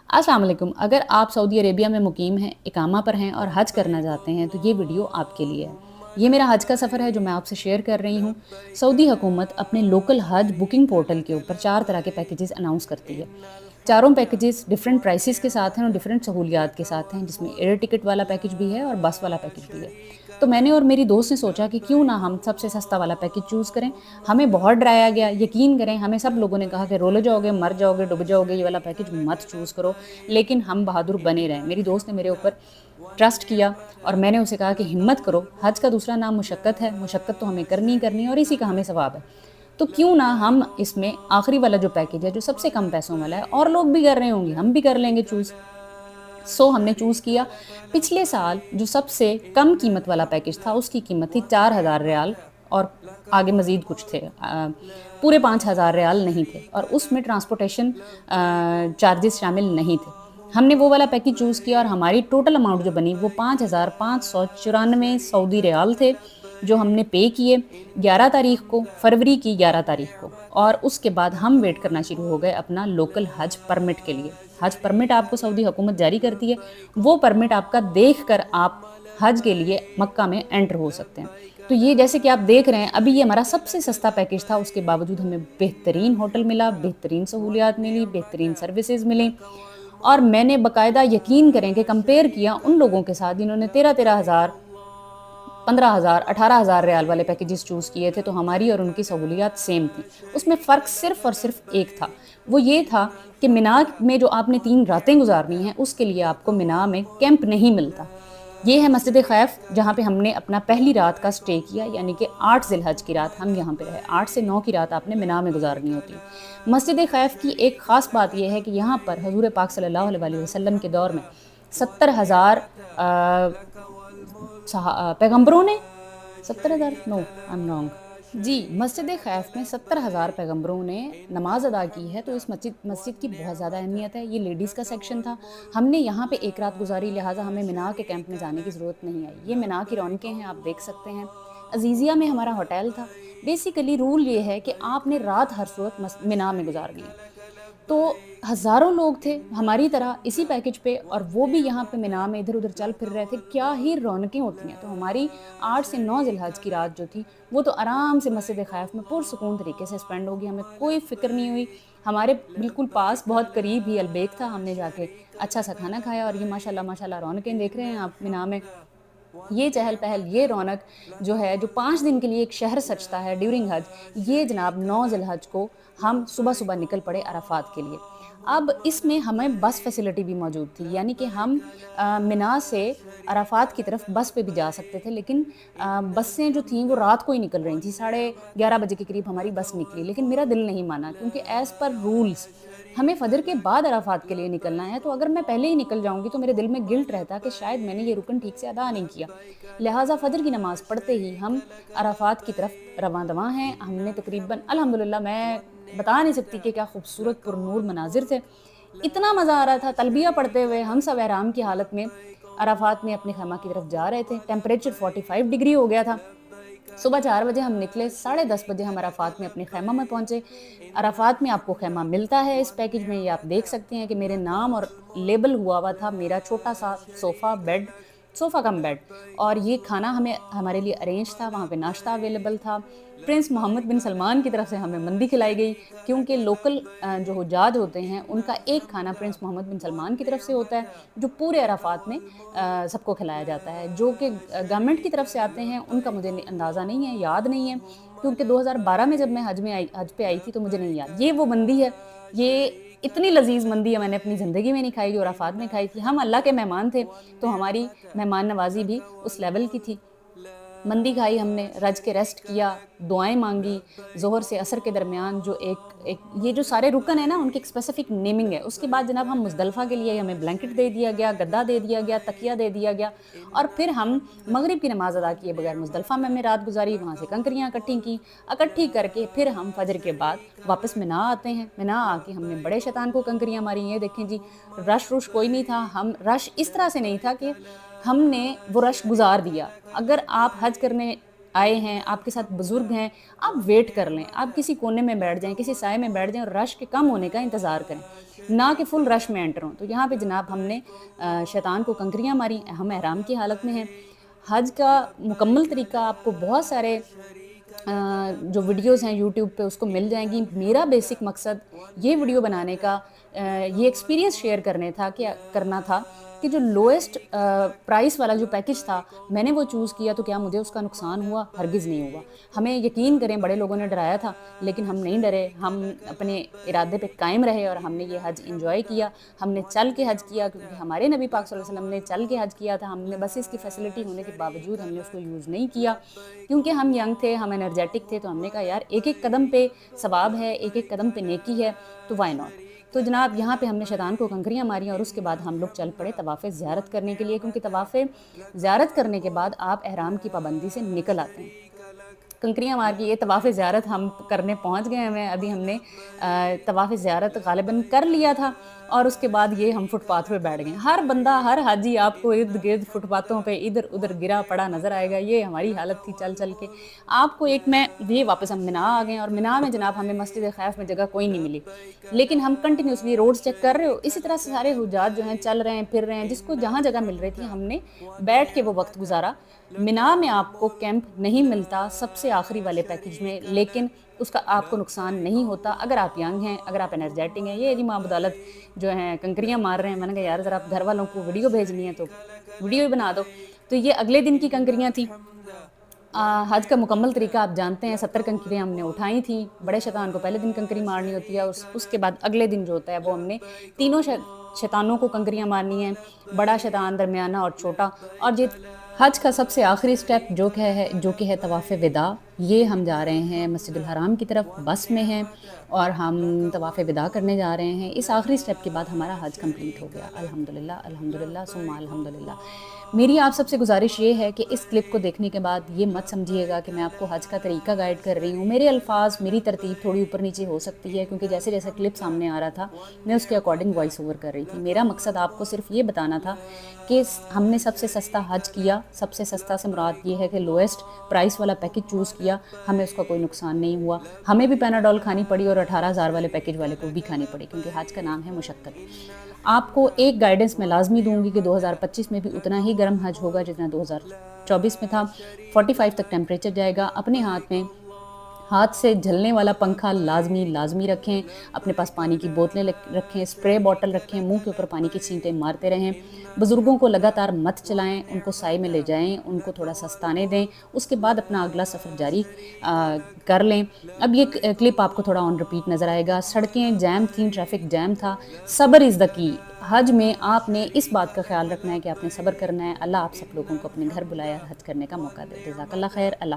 السلام علیکم۔ اگر آپ سعودی عربیہ میں مقیم ہیں، اقامہ پر ہیں اور حج کرنا چاہتے ہیں تو یہ ویڈیو آپ کے لیے ہے۔ یہ میرا حج کا سفر ہے جو میں آپ سے شیئر کر رہی ہوں۔ سعودی حکومت اپنے لوکل حج بکنگ پورٹل کے اوپر 4 طرح کے پیکیجز اناؤنس کرتی ہے۔ چاروں پیکیجز ڈیفرنٹ پرائسز کے ساتھ ہیں اور ڈیفرنٹ سہولیات کے ساتھ ہیں، جس میں ایئر ٹکٹ والا پیکیج بھی ہے اور بس والا پیکیج بھی ہے۔ تو میں نے اور میری دوست نے سوچا کہ کیوں نہ ہم سب سے سستا والا پیکیج چوز کریں۔ ہمیں بہت ڈرایا گیا، یقین کریں ہمیں سب لوگوں نے کہا کہ رول جاؤ گے، مر جاؤ گے، ڈوب جاؤ گے، یہ والا پیکیج مت چوز کرو، لیکن ہم بہادر بنے رہے۔ میری دوست نے میرے اوپر ٹرسٹ کیا اور میں نے اسے کہا کہ ہمت کرو، حج کا دوسرا نام مشقت ہے، مشقت تو ہمیں کرنی ہے اور اسی کا ہمیں ثواب ہے، تو کیوں نہ ہم اس میں آخری والا جو پیکیج ہے جو سب سے کم پیسوں والا ہے، اور لوگ بھی کر رہے ہوں گے ہم بھی کر لیں گے چوز۔ ہم نے چوز کیا۔ پچھلے سال جو سب سے کم قیمت والا پیکیج تھا اس کی قیمت تھی 4,000 ریال اور آگے مزید کچھ تھے، پورے 5,000 ریال نہیں تھے، اور اس میں ٹرانسپورٹیشن چارجز شامل نہیں تھے۔ ہم نے وہ والا پیکیج چوز کیا اور ہماری ٹوٹل اماؤنٹ جو بنی وہ 5,594 سعودی ریال تھے، جو ہم نے پے کیے 11 تاریخ کو، فروری کی 11 تاریخ کو، اور اس کے بعد ہم ویٹ کرنا شروع ہو گئے اپنا لوکل حج پرمٹ کے لیے۔ حج پرمٹ آپ کو سعودی حکومت جاری کرتی ہے، وہ پرمٹ آپ کا دیکھ کر آپ حج کے لیے مکہ میں انٹر ہو سکتے ہیں۔ تو یہ جیسے کہ آپ دیکھ رہے ہیں ابھی یہ ہمارا سب سے سستا پیکیج تھا، اس کے باوجود ہمیں بہترین ہوٹل ملا، بہترین سہولیات ملی، بہترین سروسز ملیں، اور میں نے باقاعدہ یقین کریں کہ کمپیئر کیا ان لوگوں کے ساتھ جنہوں نے 13,000 15,000 18,000 ریال والے پیکیجز چوز کیے تھے، تو ہماری اور ان کی سہولیات سیم تھیں۔ اس میں فرق صرف اور صرف ایک تھا، وہ یہ تھا کہ مینا میں جو آپ نے 3 راتیں گزارنی ہیں اس کے لیے آپ کو مینا میں کیمپ نہیں ملتا۔ یہ ہے مسجد خیف، جہاں پہ ہم نے اپنا پہلی رات کا سٹے کیا، یعنی کہ 8 ذی الحج کی رات ہم یہاں پہ رہے۔ 8 سے 9 کی رات آپ نے مینا میں گزارنی ہوتی ہے۔ مسجد خیف کی ایک خاص بات یہ ہے کہ یہاں پر حضور پاک صلی اللہ علیہ وسلم کے دور میں 70,000 پیغمبروں نے 70,000 نو آئی ایم رانگ جی، مسجد خیف میں 70,000 پیغمبروں نے نماز ادا کی ہے، تو اس مسجد کی بہت زیادہ اہمیت ہے۔ یہ لیڈیز کا سیکشن تھا، ہم نے یہاں پہ ایک رات گزاری، لہٰذا ہمیں مینا کے کیمپ میں جانے کی ضرورت نہیں آئی۔ یہ مینا کی رونقیں ہیں، آپ دیکھ سکتے ہیں۔ عزیزیہ میں ہمارا ہوٹل تھا۔ بیسیکلی رول یہ ہے کہ آپ نے رات ہر صورت مینا میں گزارنی ہے۔ تو ہزاروں لوگ تھے ہماری طرح اسی پیکیج پہ، اور وہ بھی یہاں پہ مینا میں ادھر ادھر چل پھر رہے تھے۔ کیا ہی رونقیں ہوتی ہیں۔ تو ہماری 8 سے 9 ذی الحج کی رات جو تھی وہ تو آرام سے مسجد خیف میں پرسکون طریقے سے اسپینڈ ہوگی، ہمیں کوئی فکر نہیں ہوئی۔ ہمارے بالکل پاس بہت قریب ہی البیک تھا، ہم نے جا کے اچھا سا کھانا کھایا، اور یہ ماشاءاللہ رونقیں دیکھ رہے ہیں آپ مینا میں۔ یہ چہل پہل، یہ رونق جو ہے، جو 5 دن کے لیے ایک شہر سجتا ہے ڈیورنگ حج، یہ جناب 9 ذی الحج کو ہم صبح صبح نکل پڑے عرفات کے لیے۔ اب اس میں ہمیں بس فیسلٹی بھی موجود تھی، یعنی کہ ہم مینا سے عرفات کی طرف بس پہ بھی جا سکتے تھے، لیکن بسیں جو تھیں وہ رات کو ہی نکل رہی تھیں۔ 11:30 بجے کے قریب ہماری بس نکلی، لیکن میرا دل نہیں مانا، کیونکہ ایز پر رولز ہمیں فجر کے بعد عرفات کے لیے نکلنا ہے، تو اگر میں پہلے ہی نکل جاؤں گی تو میرے دل میں گلٹ رہتا کہ شاید میں نے یہ رکن ٹھیک سے ادا نہیں کیا۔ لہٰذا فجر کی نماز پڑھتے ہی ہم عرفات کی طرف رواں دواں ہیں۔ ہم نے تقریباً الحمدللہ، میں بتا نہیں سکتی کہ کیا خوبصورت پر نور مناظر تھے، اتنا مزہ آ رہا تھا تلبیہ پڑھتے ہوئے ہم سب احرام کی حالت میں عرفات میں اپنے خیمہ کی طرف جا رہے تھے۔ ٹیمپریچر 45 ڈگری ہو گیا تھا۔ صبح 4 بجے ہم نکلے، 10:30 بجے ہم عرفات میں اپنے خیمہ میں پہنچے۔ عرفات میں آپ کو خیمہ ملتا ہے اس پیکیج میں، یہ آپ دیکھ سکتے ہیں کہ میرے نام اور لیبل ہوا تھا میرا چھوٹا سا صوفہ کم بیڈ، اور یہ کھانا ہمارے لیے ارینج تھا، وہاں پہ ناشتہ اویلیبل تھا۔ پرنس محمد بن سلمان کی طرف سے ہمیں مندی کھلائی گئی، کیونکہ لوکل جو حجاج ہوتے ہیں ان کا ایک کھانا پرنس محمد بن سلمان کی طرف سے ہوتا ہے، جو پورے عرفات میں سب کو کھلایا جاتا ہے۔ جو کہ گورنمنٹ کی طرف سے آتے ہیں ان کا مجھے اندازہ نہیں ہے، یاد نہیں ہے، کیونکہ 2012 میں جب میں حج پہ آئی تھی تو مجھے نہیں یاد۔ یہ وہ مندی ہے، یہ اتنی لذیذ مندی ہے میں نے اپنی زندگی میں نہیں کھائی جو عرفات میں کھائی تھی۔ ہم اللہ کے مہمان تھے تو ہماری مہمان نوازی بھی اس لیول کی تھی۔ مندی کھائی ہم نے، رج کے ریسٹ کیا، دعائیں مانگی۔ ظہر سے عصر کے درمیان جو یہ جو سارے رکن ہیں نا ان کی ایک اسپیسیفک نیمنگ ہے۔ اس کے بعد جناب ہم مزدلفہ کے لیے ہمیں بلینکٹ دے دیا گیا، گدا دے دیا گیا، تکیہ دے دیا گیا، اور پھر ہم مغرب کی نماز ادا کیے بغیر مزدلفہ میں ہمیں رات گزاری، وہاں سے کنکریاں اکٹھی کر کے پھر ہم فجر کے بعد واپس مینا آتے ہیں۔ مینا آ کے ہم نے بڑے شیطان کو کنکریاں ماری۔ یہ دیکھیں جی، رش کوئی نہیں تھا، رش اس طرح سے نہیں تھا کہ ہم نے وہ رش گزار دیا۔ اگر آپ حج کرنے آئے ہیں، آپ کے ساتھ بزرگ ہیں، آپ ویٹ کر لیں، آپ کسی کونے میں بیٹھ جائیں، کسی سائے میں بیٹھ جائیں اور رش کے کم ہونے کا انتظار کریں، نہ کہ فل رش میں انٹر ہوں۔ تو یہاں پہ جناب ہم نے شیطان کو کنکریاں ماری، ہم احرام کی حالت میں ہیں۔ حج کا مکمل طریقہ آپ کو بہت سارے جو ویڈیوز ہیں یوٹیوب پہ اس کو مل جائیں گی۔ میرا بیسک مقصد یہ ویڈیو بنانے کا یہ ایکسپیرینس شیئر کرنا تھا کہ جو لوئسٹ پرائس والا جو پیکج تھا میں نے وہ چوز کیا، تو کیا مجھے اس کا نقصان ہوا؟ ہرگز نہیں ہوا۔ ہمیں یقین کریں، بڑے لوگوں نے ڈرایا تھا لیکن ہم نہیں ڈرے، ہم اپنے ارادے پہ قائم رہے اور ہم نے یہ حج انجوائے کیا۔ ہم نے چل کے حج کیا کیونکہ ہمارے نبی پاک صلی اللہ علیہ وسلم نے چل کے حج کیا تھا۔ ہم نے بس اس کی فیسلٹی ہونے کے باوجود ہم نے اس کو یوز نہیں کیا کیونکہ ہم ینگ تھے، ہم انرجیٹک تھے، تو ہم نے کہا یار ایک ایک قدم پہ ثواب ہے، ایک ایک قدم پہ نیکی ہے، تو وائی ناٹ۔ تو جناب یہاں پہ ہم نے شیطان کو کنکریاں ماری اور اس کے بعد ہم لوگ چل پڑے طواف زیارت کرنے کے لیے، کیونکہ طواف زیارت کرنے کے بعد آپ احرام کی پابندی سے نکل آتے ہیں۔ کنکریاں مار کے یہ طواف زیارت ہم کرنے پہنچ گئے ہیں، ابھی ہم نے طواف زیارت غالباً کر لیا تھا اور اس کے بعد یہ ہم فٹ پاتھ پہ بیٹھ گئے۔ ہر بندہ، ہر حاجی آپ کو ارد گرد فٹ پاتھوں پہ ادھر ادھر گرا پڑا نظر آئے گا۔ یہ ہماری حالت تھی چل چل کے۔ آپ کو ایک میں یہ واپس ہم منا آ گئے اور منا میں جناب ہمیں مسجد خیف میں جگہ کوئی نہیں ملی، لیکن ہم کنٹینیوسلی روڈز چیک کر رہے ہو، اسی طرح سے سارے حجاج جو ہیں چل رہے ہیں پھر رہے ہیں، جس کو جہاں جگہ مل رہی تھی ہم نے بیٹھ کے وہ وقت گزارا۔ منا میں آپ کو کیمپ نہیں ملتا سب سے آخری والے پیکج میں، لیکن اس کا آپ کو نقصان نہیں ہوتا اگر آپ ینگ ہیں، اگر آپ انرجیٹک ہیں۔ یہ جی ماں بدولت جو ہیں کنکریاں مار رہے ہیں، میں نے کہا یار ذرا آپ گھر والوں کو ویڈیو بھیجنی ہے تو ویڈیو ہی بنا دو۔ تو یہ اگلے دن کی کنکریاں تھیں۔ حج کا مکمل طریقہ آپ جانتے ہیں، 70 کنکریاں ہم نے اٹھائی تھیں۔ بڑے شیطان کو پہلے دن کنکری مارنی ہوتی ہے، اس کے بعد اگلے دن جو ہوتا ہے وہ ہم نے تینوں شیطانوں کو کنکریاں مارنی ہیں، بڑا شیطان، درمیانہ اور چھوٹا۔ اور یہ حج کا سب سے آخری سٹیپ جو کہ ہے طواف وداع، یہ ہم جا رہے ہیں مسجد الحرام کی طرف، بس میں ہیں اور ہم طواف وداع کرنے جا رہے ہیں۔ اس آخری سٹیپ کے بعد ہمارا حج کمپلیٹ ہو گیا، الحمدللہ الحمدللہ ثم الحمدللہ۔ میری آپ سب سے گزارش یہ ہے کہ اس کلپ کو دیکھنے کے بعد یہ مت سمجھیے گا کہ میں آپ کو حج کا طریقہ گائیڈ کر رہی ہوں۔ میرے الفاظ، میری ترتیب تھوڑی اوپر نیچے ہو سکتی ہے کیونکہ جیسے جیسے کلپ سامنے آ رہا تھا میں اس کے اکارڈنگ وائس اوور کر رہی تھی۔ میرا مقصد آپ کو صرف یہ بتانا تھا کہ ہم نے سب سے سستا حج کیا۔ سب سے سستا سے مراد یہ ہے کہ لوئسٹ پرائس والا پیکج چوز کیا، ہمیں اس کا کوئی نقصان نہیں ہوا۔ ہمیں بھی پیناڈول کھانی پڑی اور 18,000 والے پیکج والے کو بھی کھانی پڑی، کیونکہ حج کا نام ہے مشقت۔ آپ کو ایک گائیڈنس میں لازمی دوں گی کہ 2025 میں بھی اتنا ہی گرم حج ہوگا جتنا 2024 میں تھا۔ 45 تک ٹیمپریچر جائے گا۔ اپنے ہاتھ سے جھلنے والا پنکھا لازمی رکھیں، اپنے پاس پانی کی بوتلیں رکھیں، اسپرے باٹل رکھیں، منہ کے اوپر پانی کی چھینٹیں مارتے رہیں۔ بزرگوں کو لگاتار مت چلائیں، ان کو سائے میں لے جائیں، ان کو تھوڑا سستانے دیں، اس کے بعد اپنا اگلا سفر جاری کر لیں۔ اب یہ کلپ آپ کو تھوڑا آن ریپیٹ نظر آئے گا۔ سڑکیں جیم تھیں، ٹریفک جیم تھا۔ صبر از دا کی۔ حج میں آپ نے اس بات کا خیال رکھنا ہے کہ آپ نے صبر کرنا ہے۔ اللہ آپ سب لوگوں کو اپنے گھر بلایا اور حج کرنے کا موقع دے۔ جزاک اللہ خیر۔ اللہ